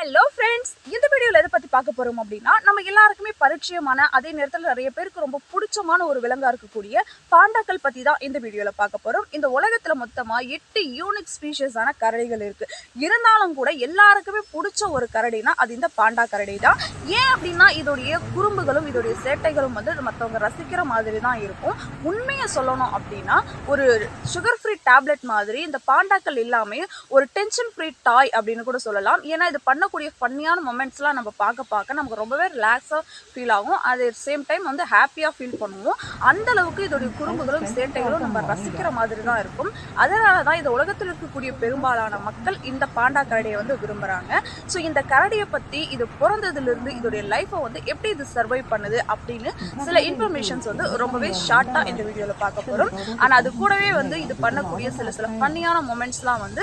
Hello friends, இந்த வீடியோவில் எதை பற்றி பார்க்க போகிறோம் அப்படின்னா, நம்ம எல்லாருக்குமே பரிச்சயமான, அதே நேரத்தில் நிறைய பேருக்கு ரொம்ப பிடிச்சமான ஒரு விலங்காக இருக்கக்கூடிய பாண்டாக்கள் பற்றி தான் இந்த வீடியோவில் பார்க்க போகிறோம். இந்த உலகத்தில் மொத்தமாக 8 யூனிக் ஸ்பீஷஸான கரடிகள் இருக்குது. இருந்தாலும் கூட எல்லாருக்குமே பிடிச்ச ஒரு கரடினா அது இந்த பாண்டா கரடி தான். ஏன் அப்படின்னா இதோடைய குறும்புகளும் இதோடைய சேட்டைகளும் வந்து மற்றவங்க ரசிக்கிற மாதிரி தான் இருக்கும். உண்மையை சொல்லணும் அப்படின்னா ஒரு சுகர் ஃப்ரீ டேப்லெட் மாதிரி இந்த பாண்டாக்கள் எல்லாமே ஒரு டென்ஷன் ஃப்ரீ டாய் அப்படின்னு கூட சொல்லலாம். ஏன்னா இது பண்ணக்கூடிய ஃபன்னியான மொமெண்ட்ஸ்லாம் நம்ம பார்க்க நமக்கு ரொம்பவே ரிலாக்ஸாக ஃபீல் ஆகும். அதே சேம் டைம் வந்து ஹாப்பியாக ஃபீல் பண்ணுவோம். அந்த அளவுக்கு இதோடைய குறும்புகளும் சேட்டைகளும் நம்ம ரசிக்கிற மாதிரி தான் இருக்கும். அதனால தான் இந்த உலகத்தில் இருக்கக்கூடிய பெரும்பாலான மக்கள் இந்த பாண்டா கரடியை வந்து விரும்புகிறாங்க. ஸோ இந்த கரடியை பற்றி இது பிறந்ததுலேருந்து இதோடைய லைஃப்பை வந்து எப்படி இது சர்வை பண்ணுது அப்படின்னு சில இன்ஃபர்மேஷன்ஸ் வந்து ரொம்பவே ஷார்ட்டாக இந்த வீடியோவில் பார்க்க போகிறோம். ஆனால் அது கூடவே வந்து இது பண்ணக்கூடிய சில ஃபன்னியான மொமெண்ட்ஸ்லாம் வந்து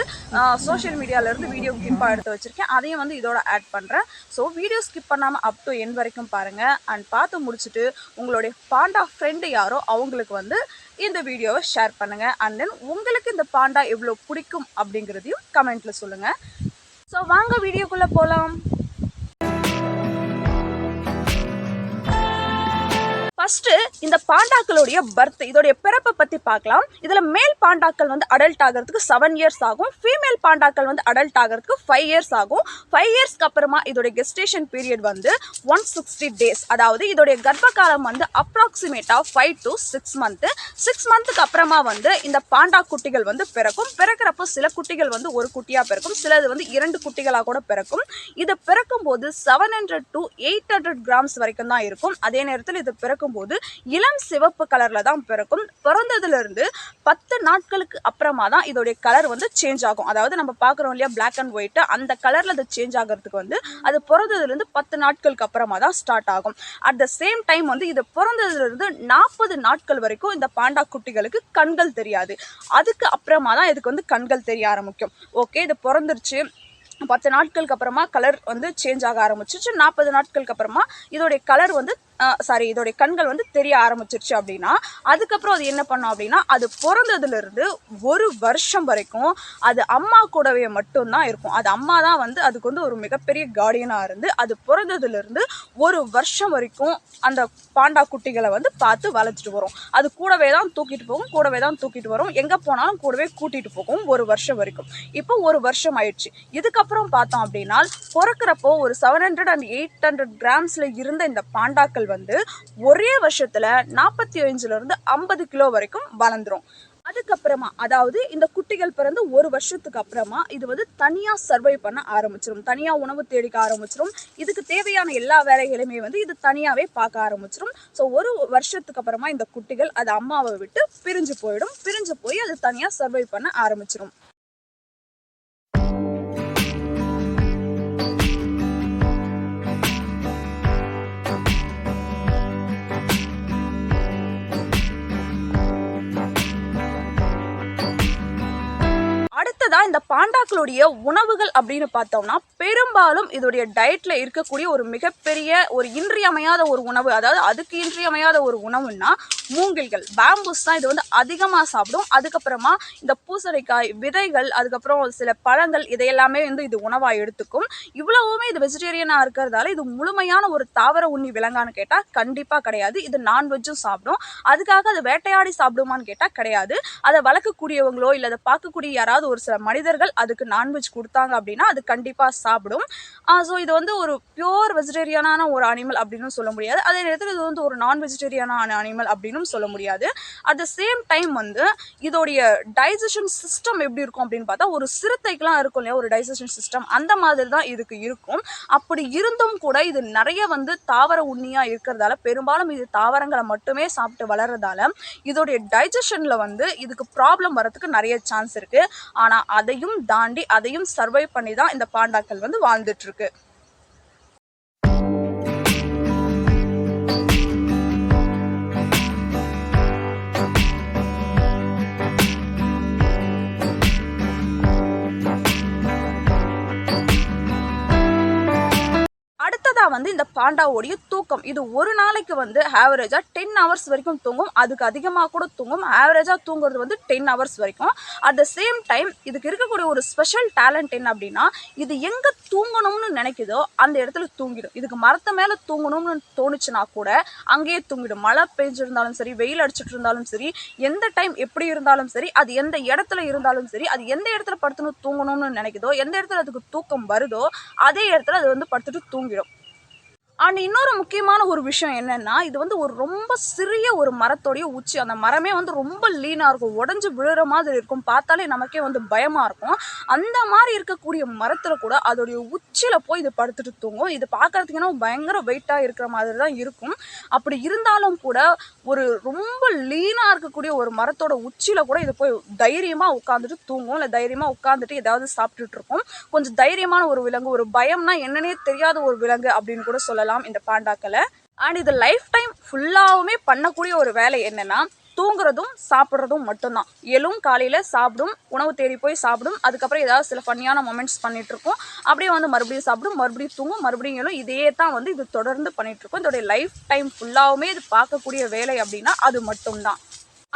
சோஷியல் மீடியாவிலேருந்து வீடியோ கிளிப்பாக எடுத்து வச்சுருக்கேன். அதையும் வந்து இதோட ஆட் பண்ணுறேன். ஸோ வீடியோ ஸ்கிப் பண்ணாமல் அப் டு எண்ட் வரைக்கும் பாருங்கள். அண்ட் பார்த்து முடிச்சுட்டு உங்களுடைய பாண்டா ஃப்ரெண்டு யாரோ அவங்களுக்கு வந்து இந்த வீடியோவை ஷேர் பண்ணுங்கள். அண்ட் தென் உங்களுக்கு இந்த பாண்டா எவ்வளோ பிடிக்கும் அப்படிங்கிறதையும் கமெண்ட்டில் சொல்லுங்கள். ஸோ வாங்க வீடியோக்குள்ளே போகலாம். ஃபர்ஸ்ட் இந்த பாண்டாக்களுடைய பர்த், இதோடைய பிறப்பை பற்றி பார்க்கலாம். இதில் மேல் பாண்டாக்கள் வந்து அடல்ட் ஆகிறதுக்கு 7 இயர்ஸ் ஆகும். ஃபீமேல் பாண்டாக்கள் வந்து அடல்ட் ஆகிறதுக்கு 5 இயர்ஸ் ஆகும். 5 இயர்ஸ்க்கு அப்புறமா இதோடைய கெஸ்டேஷன் பீரியட் வந்து 160 டேஸ். அதாவது இதோடைய கர்ப்ப காலம் வந்து அப்ராக்சிமேட்டாக 5 to 6 மந்த்து. 6 மந்த்துக்கு அப்புறமா வந்து இந்த பாண்டா குட்டிகள் வந்து பிறக்கும். பிறக்கிறப்போ சில குட்டிகள் வந்து ஒரு குட்டியாக பிறக்கும், சிலது வந்து 2 குட்டிகளாக கூட பிறக்கும். இது பிறக்கும் போது 700 to 800 கிராம்ஸ் வரைக்கும் தான் இருக்கும். அதே நேரத்தில் இது பிறக்கும் போது இளம் சிவப்பு கலர்ல தான் பிறக்கும். பிறந்ததுல இருந்து 10 நாட்களுக்கு அப்புறமா தான் இதோடைய கலர் வந்து சேஞ்ச் ஆகும். அதாவது நம்ம பார்க்குறோம் இல்லையா பிளாக் அண்ட் ஒயிட், அந்த கலர்ல அது சேஞ்ச் ஆகிறதுக்கு வந்து அது பிறந்ததுல இருந்து 10 நாட்களுக்கு அப்புறமா தான் ஸ்டார்ட் ஆகும். அட் த சேம் டைம் வந்து இது பிறந்ததுல இருந்து 40 நாட்கள் வரைக்கும் இந்த பாண்டா குட்டிகளுக்கு கண்கள் தெரியாது. அதுக்கு அப்புறமா தான் இதுக்கு வந்து கண்கள் தெரிய ஆரம்பிக்கும். ஓகே, இது பிறந்துருச்சு, 10 நாட்களுக்கு அப்புறமா கலர் வந்து சேஞ்ச் ஆக ஆரம்பிச்சிருச்சு. 40 நாட்களுக்கு அப்புறமா இதோடைய கலர் வந்து இதோடைய கண்கள் வந்து தெரிய ஆரம்பிச்சிருச்சு அப்படின்னா அதுக்கப்புறம் அது என்ன பண்ணும் அப்படின்னா அது பிறந்ததுலேருந்து 1 வருஷம் வரைக்கும் அது அம்மா கூடவே மட்டும்தான் இருக்கும். அது அம்மா தான் வந்து அதுக்கு வந்து ஒரு மிகப்பெரிய கார்டியனாக இருந்து அது பிறந்ததுலேருந்து 1 வருஷம் வரைக்கும் அந்த பாண்டா குட்டிகளை வந்து பார்த்து வளர்த்துட்டு வரும். அது கூடவே தான் தூக்கிட்டு வரும். எங்கே போனாலும் கூடவே கூட்டிகிட்டு போகும் 1 வருஷம் வரைக்கும். இப்போ 1 வருஷம் ஆயிடுச்சு. இதுக்கப்புறம் பார்த்தோம் அப்படின்னா பிறக்கிறப்போ ஒரு 700 and 800 கிராம்ஸில் இருந்த இந்த பாண்டாக்கள் வந்து ஒரே வருஷத்துல 45 இருந்து 50 கிலோ வரைக்கும் வளர்ந்துரும். அதுக்கப்புறமா அதாவது இந்த குட்டிகள் பிறந்து 1 வருஷத்துக்கு அப்புறமா இது வந்து தனியா சர்வை பண்ண ஆரம்பிச்சிடும். தனியா உணவு தேடிக்க ஆரம்பிச்சிடும். இதுக்கு தேவையான எல்லா வேலைகளுமே வந்து இது தனியாவே பார்க்க ஆரம்பிச்சிடும். ஸோ 1 வருஷத்துக்கு அப்புறமா இந்த குட்டிகள் அது அம்மாவை விட்டு பிரிஞ்சு போய் அது தனியா சர்வை பண்ண ஆரம்பிச்சிடும். அடுத்ததா இந்த பாண்டாக்களுடைய உணவுகள் அப்படின்னு பார்த்தோம்னா பெரும்பாலும் இதோடைய டயட்ல இருக்கக்கூடிய ஒரு மிகப்பெரிய ஒரு இன்றியமையாத ஒரு உணவு, அதாவது அதுக்கு இன்றியமையாத ஒரு உணவுன்னா மூங்கில்கள், பேம்பூஸ் தான் இது வந்து அதிகமாக சாப்பிடும். அதுக்கப்புறமா இந்த பூசணிக்காய் விதைகள், அதுக்கப்புறம் சில பழங்கள், இதையெல்லாமே வந்து இது உணவாக எடுத்துக்கும். இவ்வளவுமே இது வெஜிடேரியனாக இருக்கிறதால இது முழுமையான ஒரு தாவர உண்ணி விலங்கான்னு கேட்டால் கண்டிப்பாக கிடையாது. இது நான்வெஜ்ஜும் சாப்பிடும். அதுக்காக அது வேட்டையாடி சாப்பிடுமான்னு கேட்டால் கிடையாது. அதை வளர்க்கக்கூடியவங்களோ இல்லை அதை பார்க்கக்கூடிய யாராவது ஒரு சில மனிதர்கள் அதுக்கு நான்வெஜ் கொடுத்தாங்க அப்படின்னா அது கண்டிப்பாக சாப்பிடும். ஸோ இது வந்து ஒரு பியோர் வெஜிடேரியனான ஒரு அனிமல் அப்படின்னு சொல்ல முடியாது. அதே நேரத்தில் இது வந்து ஒரு நான் வெஜிடேரியனான அனிமல் அப்படின்னு சொல்ல முடியாது. அட் த சேம் டைம் வந்து இதோடைய டைஜஷன் சிஸ்டம் எப்படி இருக்கும் அப்படின்னு பார்த்தா ஒரு சிறுத்தைக்கெல்லாம் இருக்கும் இல்லையா ஒரு டைஜஷன் சிஸ்டம், அந்த மாதிரி தான் இதுக்கு இருக்கும். அப்படி இருந்தும் கூட இது நிறைய வந்து தாவர உண்ணியா இருக்கிறதால பெரும்பாலும் இது தாவரங்களை மட்டுமே சாப்பிட்டு வளர்றதால இதோடைய டைஜஷன்ல வந்து இதுக்கு ப்ராப்ளம் வரதுக்கு நிறைய சான்ஸ் இருக்கு. ஆனா அதையும் தாண்டி அதையும் சர்வை பண்ணி தான் இந்த பாண்டாக்கள் வந்து வாழ்ந்துட்டு இருக்கு. அடுத்ததா வந்து இந்த பாண்டாவோடைய தூக்கம். இது ஒரு நாளைக்கு வந்து ஆவரேஜாக 10 ஹவர்ஸ் வரைக்கும் தூங்கும். அதுக்கு அதிகமாக கூட தூங்கும். ஆவரேஜாக தூங்குறது வந்து 10 ஹவர்ஸ் வரைக்கும். அட் த சேம் டைம் இதுக்கு இருக்கக்கூடிய ஒரு ஸ்பெஷல் டேலண்ட் என்ன அப்படின்னா, இது எங்கே தூங்கணும்னு நினைக்குதோ அந்த இடத்துல தூங்கிடும். இதுக்கு மரத்து மேலே தூங்கணும்னு தோணுச்சுன்னா கூட அங்கேயே தூங்கிடும். மழை பெஞ்சிருந்தாலும் சரி, வெயில் அடிச்சுட்டு இருந்தாலும் சரி, எந்த டைம் எப்படி இருந்தாலும் சரி, அது எந்த இடத்துல இருந்தாலும் சரி, அது எந்த இடத்துல படுத்துன்னு தூங்கணும்னு நினைக்குதோ, எந்த இடத்துல அதுக்கு தூக்கம் வருதோ அதே இடத்துல அது வந்து படுத்துட்டு தூங்கிடும். அண்ட் இன்னொரு முக்கியமான ஒரு விஷயம் என்னன்னா, இது வந்து ஒரு ரொம்ப சிறிய ஒரு மரத்தோடைய உச்சி. அந்த மரமே வந்து ரொம்ப லீனாக இருக்கும், உடஞ்சி விழுற மாதிரி இருக்கும். பார்த்தாலே நமக்கே வந்து பயமாக இருக்கும். அந்த மாதிரி இருக்கக்கூடிய மரத்தில் கூட அதோடைய உச்சியில் போய் இது படுத்துட்டு தூங்கும். இது பார்க்கறதுக்குன்னா பயங்கர வெயிட்டாக இருக்கிற மாதிரி தான் இருக்கும். அப்படி இருந்தாலும் கூட ஒரு ரொம்ப லீனாக இருக்கக்கூடிய ஒரு மரத்தோட உச்சியில் கூட இது போய் தைரியமாக உட்காந்துட்டு தூங்கும். இல்லை தைரியமாக உட்காந்துட்டு ஏதாவது சாப்பிட்டுட்டு இருக்கும். கொஞ்சம் தைரியமான ஒரு விலங்கு, ஒரு பயம்னா என்னன்னே தெரியாத ஒரு விலங்கு அப்படின்னு கூட சொல்லலாம் இந்த பாண்டாக்களை. அண்ட் இது லைஃப் டைம் ஃபுல்லாகவுமே பண்ணக்கூடிய ஒரு வேலை என்னன்னா, தூங்குறதும் சாப்பிட்றதும் மட்டும்தான். எழும், காலையில் சாப்பிடும், உணவு தேடி போய் சாப்பிடும், அதுக்கப்புறம் ஏதாவது சில ஃபன்னியான மொமெண்ட்ஸ் பண்ணிட்டு இருக்கும், அப்படியே வந்து மறுபடியும் சாப்பிடும், மறுபடியும் தூங்கும், மறுபடியும் எழும். இதே தான் வந்து இது தொடர்ந்து பண்ணிட்டு இருக்கும். இதோடைய லைஃப் டைம் ஃபுல்லாகவுமே இது பார்க்கக்கூடிய வேலை அப்படின்னா அது மட்டும்தான்.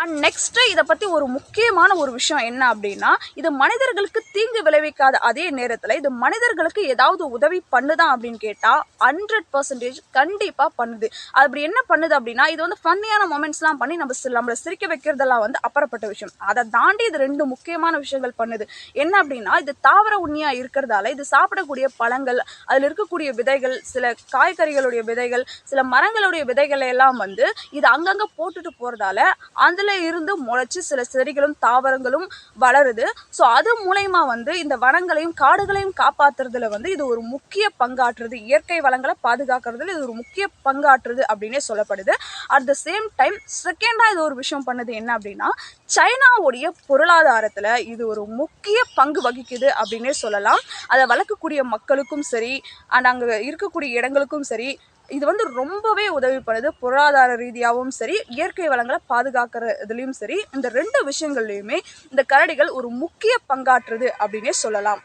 அண்ட் நெக்ஸ்ட்டு இதை பற்றி ஒரு முக்கியமான ஒரு விஷயம் என்ன அப்படின்னா, இது மனிதர்களுக்கு தீங்கு விளைவிக்காத அதே நேரத்தில் இது மனிதர்களுக்கு ஏதாவது உதவி பண்ணுதான் அப்படின்னு கேட்டால் 100% கண்டிப்பாக பண்ணுது. அது அப்படி என்ன பண்ணுது அப்படின்னா, இது வந்து ஃபன்னியான மொமெண்ட்ஸ்லாம் பண்ணி நம்மளை சிரிக்க வைக்கிறதெல்லாம் வந்து அப்புறப்பட்ட விஷயம். அதை தாண்டி இது 2 முக்கியமான விஷயங்கள் பண்ணுது. என்ன அப்படின்னா, இது தாவர உண்ணியாக இருக்கிறதால இது சாப்பிடக்கூடிய பழங்கள், அதில் இருக்கக்கூடிய விதைகள், சில காய்கறிகளுடைய விதைகள், சில மரங்களுடைய விதைகளை எல்லாம் வந்து இது அங்கங்கே போட்டுட்டு போகிறதால அதில் இருந்து முளைச்சி சில செடிகளும் தாவரங்களும் வளருது. ஸோ அது மூலயமா வந்து இந்த வனங்களையும் காடுகளையும் காப்பாற்றுறதுல வந்து இது ஒரு முக்கிய பங்காற்றுது. இயற்கை வளங்களை பாதுகாக்கிறதுல இது ஒரு முக்கிய பங்காற்றுது அப்படின்னே சொல்லப்படுது. அட் த சேம் டைம் செகண்டாக இது ஒரு விஷயம் பண்ணுது என்ன அப்படின்னா, சைனாவுடைய பொருளாதாரத்தில் இது ஒரு முக்கிய பங்கு வகிக்குது அப்படின்னே சொல்லலாம். அதை வளர்க்கக்கூடிய மக்களுக்கும் சரி, அண்ட் அங்கே இருக்கக்கூடிய இடங்களுக்கும் சரி, இது வந்து ரொம்பவே உதவி பண்ணுது. பொருளாதார ரீதியாகவும் சரி, இயற்கை வளங்களை பாதுகாக்கிறதுலையும் சரி, இந்த 2 விஷயங்கள்லையுமே இந்த கரடிகள் ஒரு முக்கிய பங்காற்றுது அப்படின்னே சொல்லலாம்.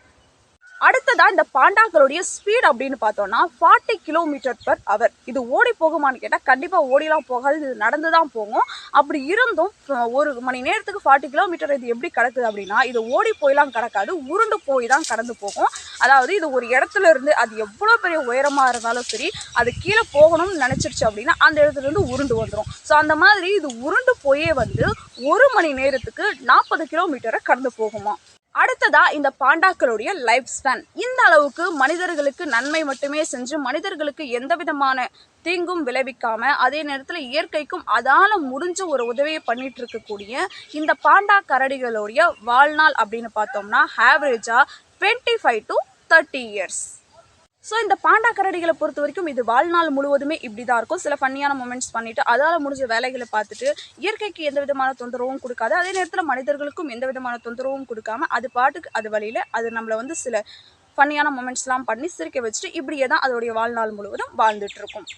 அடுத்ததாக இந்த பாண்டாக்களுடைய ஸ்பீட் அப்படின்னு பார்த்தோன்னா 40 km/h. இது ஓடி போகுமான்னு கேட்டால் கண்டிப்பாக ஓடிலாம் போகாது, இது நடந்து தான் போகும். அப்படி இருந்தும் ஒரு மணி நேரத்துக்கு 40 km இது எப்படி கடக்குது அப்படின்னா, இது ஓடி போயெல்லாம் கடக்காது, உருண்டு போய் தான் கடந்து போகும். அதாவது இது ஒரு இடத்துல இருந்து அது எவ்வளோ பெரிய உயரமாக இருந்தாலும் சரி, அது கீழே போகணும்னு நினச்சிருச்சு அப்படின்னா அந்த இடத்துல இருந்து உருண்டு வந்துடும். ஸோ அந்த மாதிரி இது உருண்டு போயே வந்து 1 மணி நேரத்துக்கு 40 km கடந்து போகுமா. அடுத்ததா இந்த பாண்டாக்களுடைய லைஃப் ஸ்பேன். இந்த அளவுக்கு மனிதர்களுக்கு நன்மை மட்டுமே செஞ்சு மனிதர்களுக்கு எந்த விதமான தீங்கும் விளைவிக்காம அதே நேரத்தில் இயற்கைக்கும் அதால முடிஞ்ச ஒரு உதவியை பண்ணிட்டு இருக்கக்கூடிய இந்த பாண்டா கரடிகளுடைய வாழ்நாள் அப்படின்னு பார்த்தோம்னா ஆவரேஜா 25 to 30 years. ஸோ இந்த பாண்டா கரடிகளை பொறுத்த வரைக்கும் இது வாழ்நாள் முழுவதுமே இப்படி தான் இருக்கும். சில ஃபன்னியான மொமெண்ட்ஸ் பண்ணிவிட்டு அதால் முடிஞ்ச வேலைகளை பார்த்துட்டு இயற்கைக்கு எந்த விதமான தொந்தரவும் கொடுக்காது, அதே நேரத்தில் மனிதர்களுக்கும் எந்த விதமான தொந்தரவும் கொடுக்காம அது பாட்டுக்கு அது வழியில் அது நம்மளை வந்து சில ஃபன்னியான மொமெண்ட்ஸ்லாம் பண்ணி சிரிக்க வச்சுட்டு இப்படியே தான் அதோடைய வாழ்நாள் முழுவதும் வாழ்ந்துட்டுருக்கும்.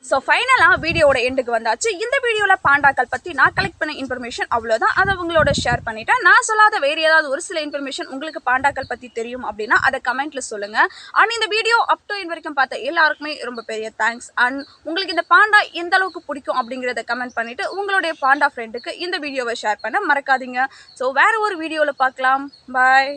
ஸோ ஃபைனலாக வீடியோட எண்டுக்கு வந்தாச்சு. இந்த வீடியோவில் பாண்டாக்கள் பற்றி நான் கலெக்ட் பண்ண இன்ஃபர்மேஷன் அவ்வளோதான். அதை உங்களோட ஷேர் பண்ணிட்டேன். நான் சொல்லாத வேறு ஏதாவது ஒரு சில இன்ஃபர்மேஷன் உங்களுக்கு பாண்டாக்கள் பற்றி தெரியும் அப்படின்னா அதை கமெண்ட்டில் சொல்லுங்கள். அண்ட் இந்த வீடியோ அப் டு என் வரைக்கும் பார்த்த எல்லாருக்குமே ரொம்ப பெரிய தேங்க்ஸ். அண்ட் உங்களுக்கு இந்த பாண்டா எந்த அளவுக்கு பிடிக்கும் அப்படிங்கிறத கமெண்ட் பண்ணிவிட்டு உங்களுடைய பாண்டா ஃப்ரெண்டுக்கு இந்த வீடியோவை ஷேர் பண்ண மறக்காதீங்க. ஸோ வேறு ஒரு வீடியோவில் பார்க்கலாம். பாய்.